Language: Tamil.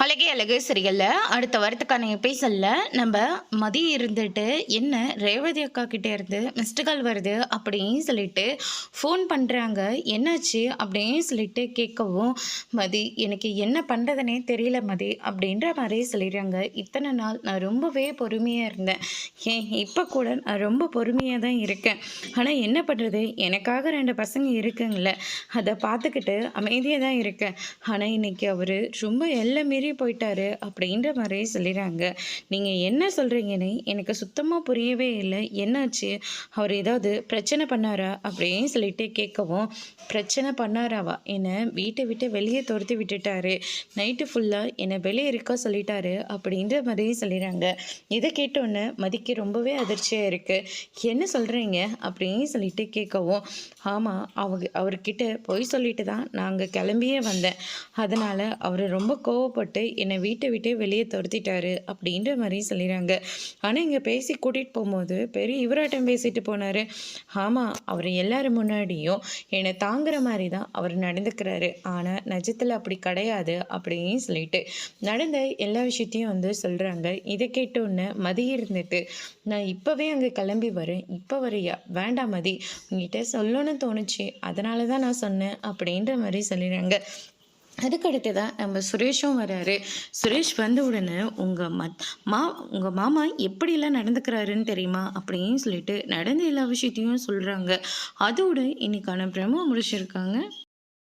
அழகே அழகு சரியில்ல. அடுத்த வாரத்துக்கான எபிசோட்ல நம்ம மதியம் இருந்துட்டு, என்ன ரேவதி அக்கா கிட்ட இருந்து மிஸ்டு கால் வருது அப்படின்னு சொல்லிட்டு ஃபோன் பண்ணுறாங்க. என்னாச்சு அப்படின்னு சொல்லிட்டு கேட்கவும், மதி எனக்கு என்ன பண்ணுறதுனே தெரியல மதி அப்படின்ற மாதிரி சொல்லிடுறாங்க. இத்தனை நாள் நான் ரொம்பவே பொறுமையாக இருந்தேன். ஏன் இப்போ கூட நான் ரொம்ப பொறுமையாக தான் இருக்கேன். ஆனால் என்ன பண்ணுறது, எனக்காக 2 பசங்க இருக்குங்கள, அதை பார்த்துக்கிட்டு அமைதியாக தான் இருக்கேன். ஆனால் இன்னைக்கு அவர் ரொம்ப எல்லை மீறி போயிட்டாரு அப்படின்ற மாதிரி சொல்லிடுறாங்க. நீங்கள் என்ன சொல்கிறீங்கன்னு எனக்கு சுத்தமாக புரியவே இல்லை. என்னாச்சு, அவர் ஏதாவது பிரச்சனை பண்ணாரா அப்படின்னு சொல்லிட்டு கேட்கவும், பிரச்சனை பண்ணாராவா, என்னை வீட்டை விட்டு வெளியே துரத்தி விட்டுட்டாரு, நைட்டு ஃபுல்லாக என்னை வெளியே இருக்க சொல்லிட்டாரு அப்படின்ற மாதிரி சொல்லிடுறாங்க. இதை கேட்டோன்னே மதிக்கு ரொம்பவே அதிர்ச்சியாக இருக்குது. என்ன சொல்கிறீங்க அப்படின்னு சொல்லிட்டு கேட்கவும், ஆமாம் அவர்கிட்ட பொய் சொல்லிட்டு தான் நாங்கள் கிளம்பியே வந்தேன். அதனால் அவர் ரொம்ப கோவப்பட்டு என்னை வீட்டை விட்டு வெளியே துரத்திட்டாரு அப்படின்ற மாதிரி சொல்லிடுறாங்க. ஆனால் இங்கே பேசி கூட்டிகிட்டு போகும்போது பெரிய இவராட்டம் பேசிட்டு போனார். ஆமாம், அவர் எல்லாரும் முன்னாடியும் என்னை தாங்குற மாதிரி தான் அவர் நடந்துக்கிறாரு. ஆனால் நிஜத்தில் அப்படி கிடையாது அப்படின்னு சொல்லிட்டு நடந்த எல்லா விஷயத்தையும் சொல்கிறாங்க. இதை கேட்டோன்னே மதி இருந்துட்டு, நான் இப்போவே அங்கே கிளம்பி வரேன். இப்போ வரையா? வேண்டாம் மதி, உங்ககிட்ட சொல்லணும்னு தோணுச்சு, அதனால தான் நான் சொன்னேன் அப்படின்ற மாதிரி சொல்லிடுறாங்க. அதுக்கடுத்து தான் நம்ம சுரேஷும் வராரு. சுரேஷ் வந்த உடனே உங்கள் மாமா எப்படிலாம் நடந்துக்கிறாருன்னு தெரியுமா அப்படின்னு சொல்லிட்டு நடந்த எல்லா விஷயத்தையும் சொல்கிறாங்க. அதோடு இன்னைக்கான பிரமோ முடிச்சிருக்காங்க.